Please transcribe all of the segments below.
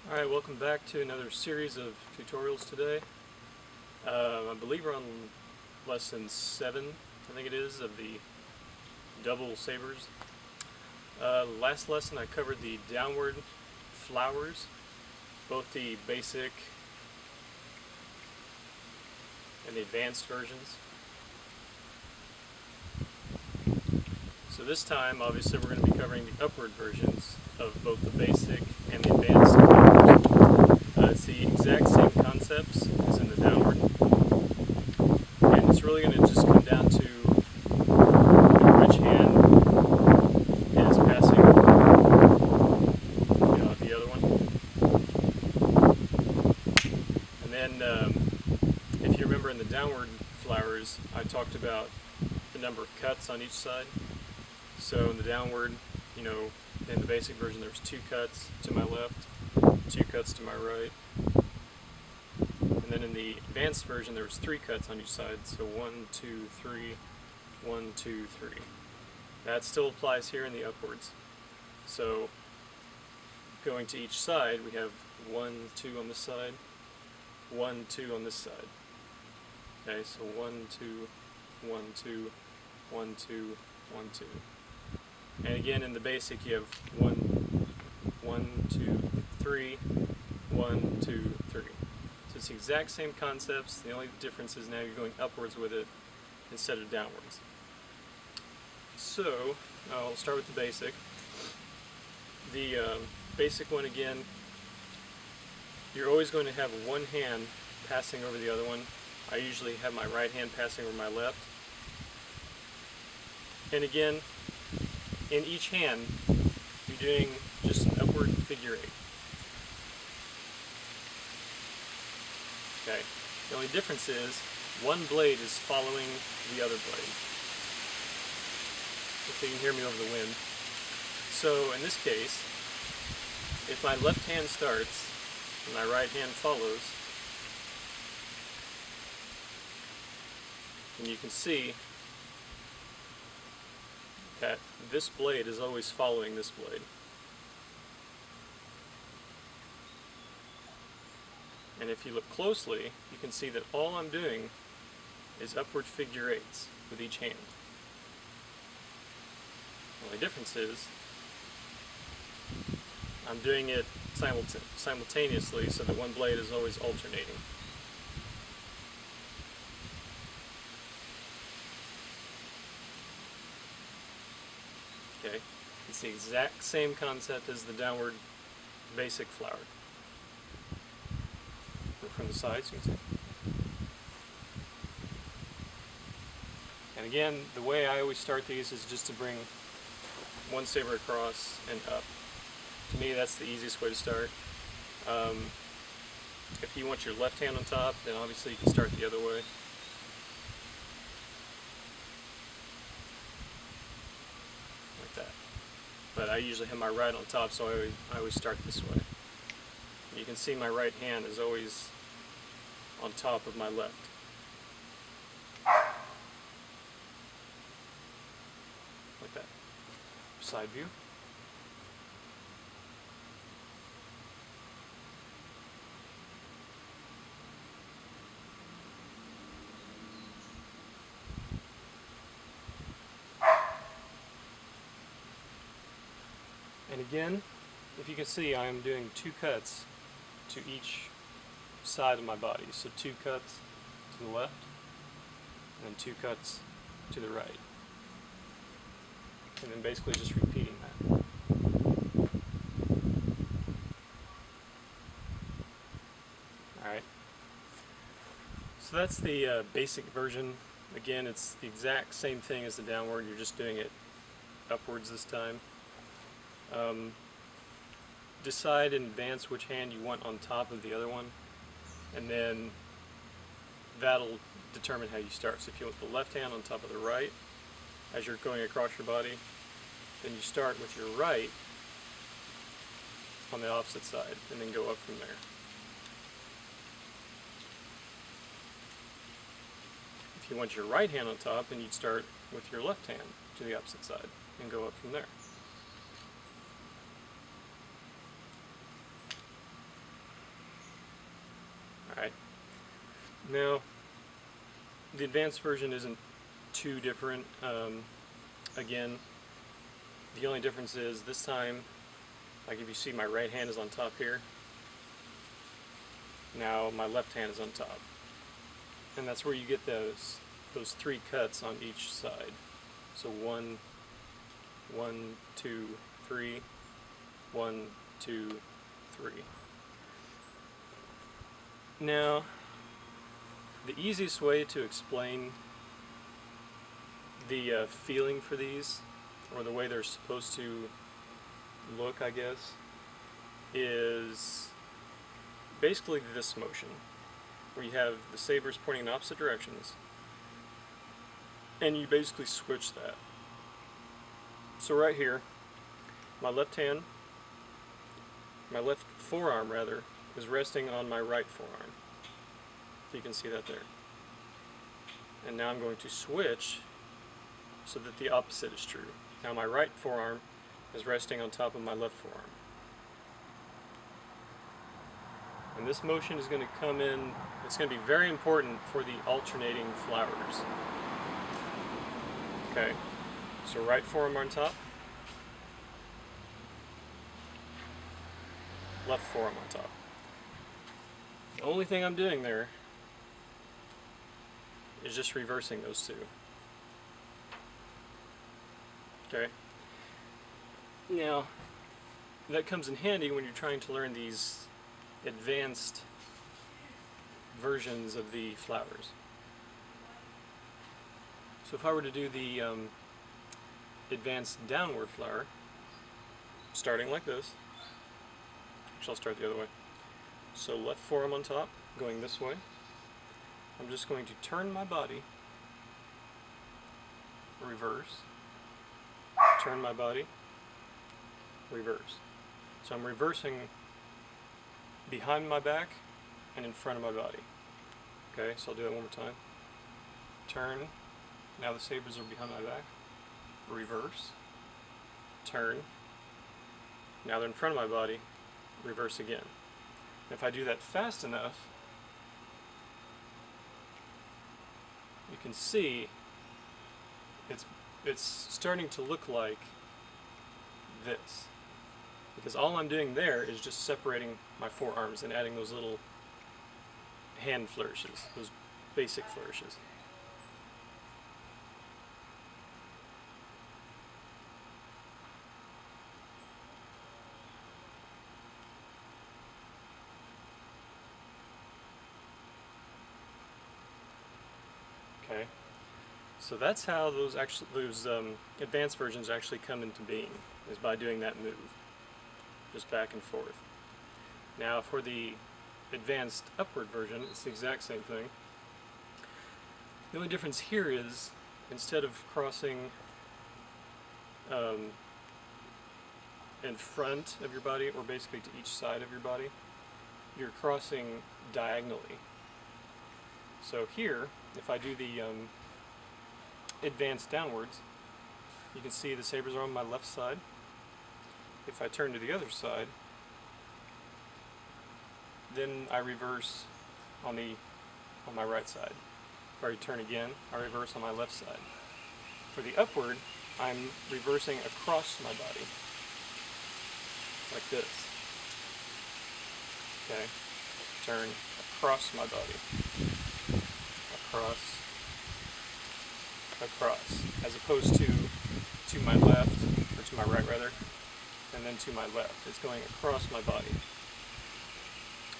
Alright, welcome back to another series of tutorials today. I believe we're on lesson 7, I think it is, of the double sabers. Last lesson I covered the downward flowers, both the basic and the advanced versions. So this time, obviously, we're going to be covering the upward versions of both the basic and the advanced flowers. It's the exact same concepts as in the downward, and it's really going to just come down to which hand is passing the other one. And then, if you remember in the downward flowers, I talked about the number of cuts on each side. So in the downward, in the basic version there was 2 cuts to my left, 2 cuts to my right. And then in the advanced version there was 3 cuts on each side, so 1, 2, 3, 1, 2, 3. That still applies here in the upwards. So going to each side, we have 1, 2 on this side, 1, 2 on this side. Okay, so 1, 2, 1, 2, 1, 2, 1, 2. And again, in the basic, you have 1, 2, 3, 1, 2, 3. So it's the exact same concepts. The only difference is now you're going upwards with it instead of downwards. So I'll start with the basic. The basic one, again, you're always going to have one hand passing over the other one. I usually have my right hand passing over my left. And again, in each hand, you're doing just an upward figure 8. Okay. The only difference is one blade is following the other blade. If you can hear me over the wind. So in this case, if my left hand starts and my right hand follows, and you can see that this blade is always following this blade. And if you look closely, you can see that all I'm doing is upward figure 8s with each hand. The only difference is I'm doing it simultaneously so that one blade is always alternating. Okay, it's the exact same concept as the downward basic flower. Look from the sides, you can see. And again, the way I always start these is just to bring one saber across and up. To me, that's the easiest way to start. If you want your left hand on top, then obviously you can start the other way. Like that. But I usually have my right on top, so I always start this way. You can see my right hand is always on top of my left. Like that. Side view. And again, if you can see, I am doing 2 cuts to each side of my body. So 2 cuts to the left, and then 2 cuts to the right. And then basically just repeating that. Alright. So that's the basic version. Again, it's the exact same thing as the downward, you're just doing it upwards this time. Decide in advance which hand you want on top of the other one, and then that'll determine how you start. So if you want the left hand on top of the right as you're going across your body, then you start with your right on the opposite side and then go up from there. If you want your right hand on top, then you'd start with your left hand to the opposite side and go up from there. Alright, now the advanced version isn't too different. Again, the only difference is this time, like if you see my right hand is on top here, now my left hand is on top. And that's where you get those 3 cuts on each side. So 1, 2, 3, 1, 2, 3. Now, the easiest way to explain the feeling for these, or the way they're supposed to look, I guess, is basically this motion, where you have the sabers pointing in opposite directions, and you basically switch that. So right here, my left hand, my left forearm rather, is resting on my right forearm. If you can see that there. And now I'm going to switch so that the opposite is true. Now my right forearm is resting on top of my left forearm. And this motion is going to come in, it's going to be very important for the alternating flowers. Okay, so right forearm on top, left forearm on top. The only thing I'm doing there is just reversing those 2. Okay? Now, that comes in handy when you're trying to learn these advanced versions of the flowers. So if I were to do the advanced downward flower, starting like this, actually I'll start the other way. So left forearm on top, going this way. I'm just going to turn my body, reverse, turn my body, reverse. So I'm reversing behind my back and in front of my body. Okay, so I'll do that one more time. Turn, now the sabers are behind my back, reverse, turn, now they're in front of my body, reverse again. And if I do that fast enough, you can see it's starting to look like this. Because all I'm doing there is just separating my forearms and adding those little hand flourishes, those basic flourishes. Okay, so that's how those advanced versions actually come into being, is by doing that move, just back and forth. Now for the advanced upward version, it's the exact same thing. The only difference here is, instead of crossing in front of your body, or basically to each side of your body, you're crossing diagonally. So here, if I do the advanced downwards, you can see the sabers are on my left side. If I turn to the other side, then I reverse on my right side. If I turn again, I reverse on my left side. For the upward, I'm reversing across my body, like this. Okay, turn across my body, across, across, as opposed to my left, or to my right rather, and then to my left. It's going across my body.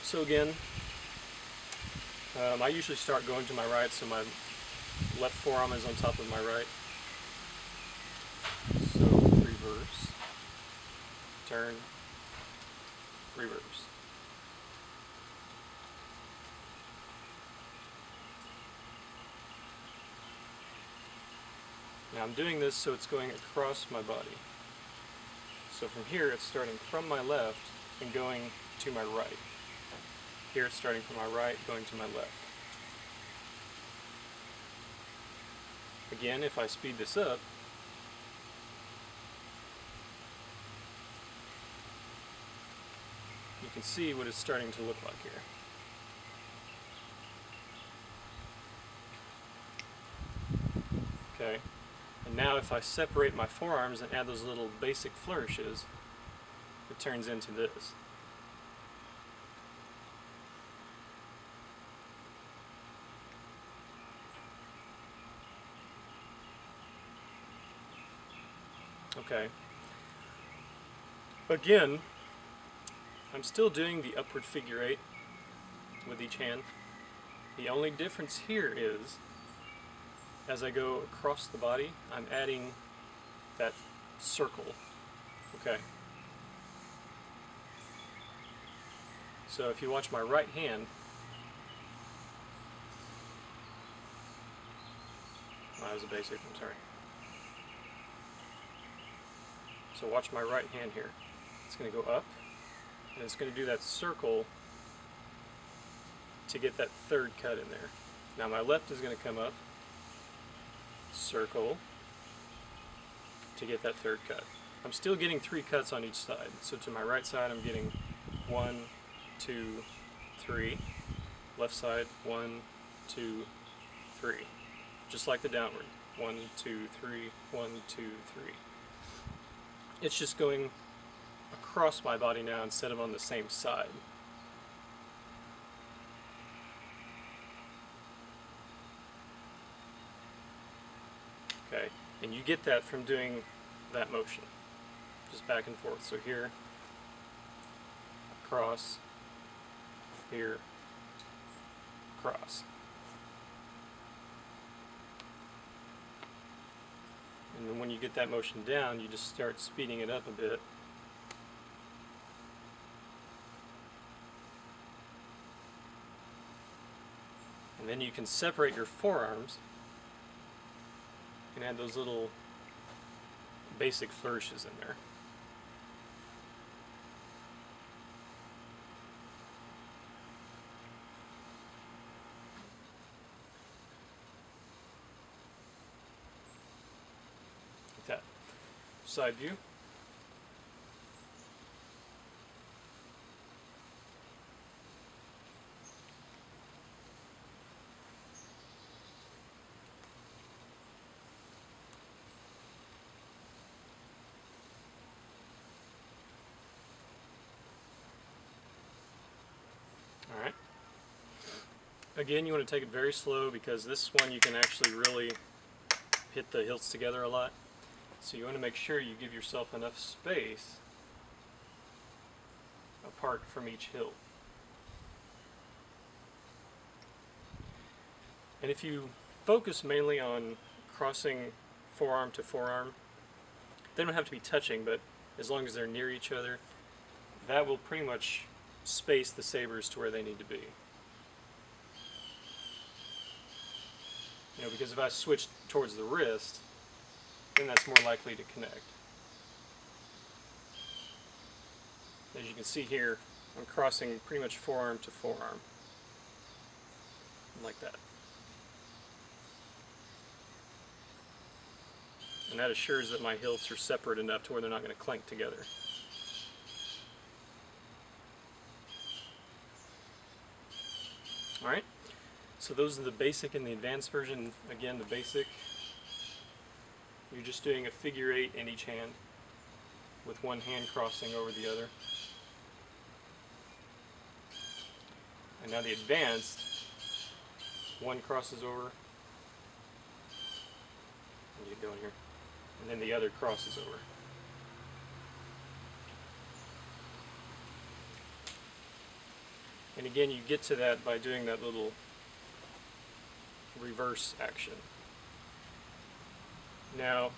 So again, I usually start going to my right, so my left forearm is on top of my right. So reverse, turn, reverse. Now I'm doing this so it's going across my body. So from here it's starting from my left and going to my right. Here it's starting from my right, going to my left. Again, if I speed this up, you can see what it's starting to look like here. Okay, and now if I separate my forearms and add those little basic flourishes, it turns into this. Okay. Again, I'm still doing the upward figure eight with each hand. The only difference here is, as I go across the body, I'm adding that circle. Okay. So if you watch my right hand, that was a basic, I'm sorry. So watch my right hand here. It's going to go up, and it's going to do that circle to get that third cut in there. Now my left is going to come up, circle, to get that third cut. I'm still getting 3 cuts on each side. So to my right side I'm getting 1, 2, 3. Left side 1, 2, 3. Just like the downward. 1, 2, 3, 1, 2, 3. It's just going across my body now instead of on the same side. Okay, and you get that from doing that motion, just back and forth. So here, cross, here, cross. And then when you get that motion down, you just start speeding it up a bit. And then you can separate your forearms and add those little basic flourishes in there. Like that. Side view. Alright. Again, you want to take it very slow because this one you can actually really hit the hilts together a lot. So you want to make sure you give yourself enough space apart from each hilt. And if you focus mainly on crossing forearm to forearm, they don't have to be touching, but as long as they're near each other, that will pretty much space the sabers to where they need to be. You know, because if I switch towards the wrist, then that's more likely to connect. As you can see here, I'm crossing pretty much forearm to forearm, like that. And that assures that my hilts are separate enough to where they're not going to clank together. Alright, so those are the basic and the advanced version. Again, the basic, you're just doing a figure eight in each hand with one hand crossing over the other. And now the advanced, one crosses over, and you get going here, and then the other crosses over. And again, you get to that by doing that little reverse action. Now,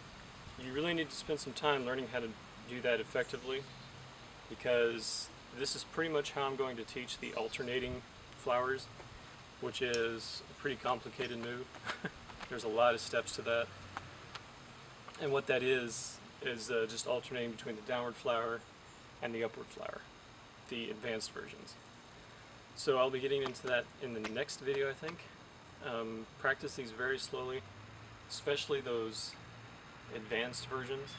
you really need to spend some time learning how to do that effectively, because this is pretty much how I'm going to teach the alternating flowers, which is a pretty complicated move. There's a lot of steps to that. And what that is just alternating between the downward flower and the upward flower, the advanced versions. So I'll be getting into that in the next video, I think. Practice these very slowly, especially those advanced versions,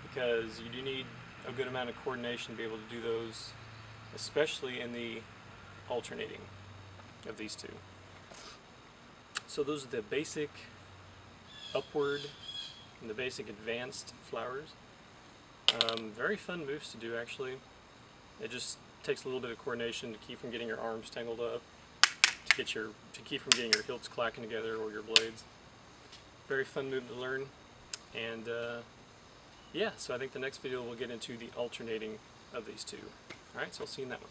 because you do need a good amount of coordination to be able to do those, especially in the alternating of these two. So those are the basic upward and the basic advanced flowers. Very fun moves to do, actually. It just takes a little bit of coordination to keep from getting your arms tangled up, to keep from getting your hilts clacking together or your blades. Very fun move to learn, and yeah, so I think the next video we'll get into the alternating of these two. Alright, so I'll see you in that one.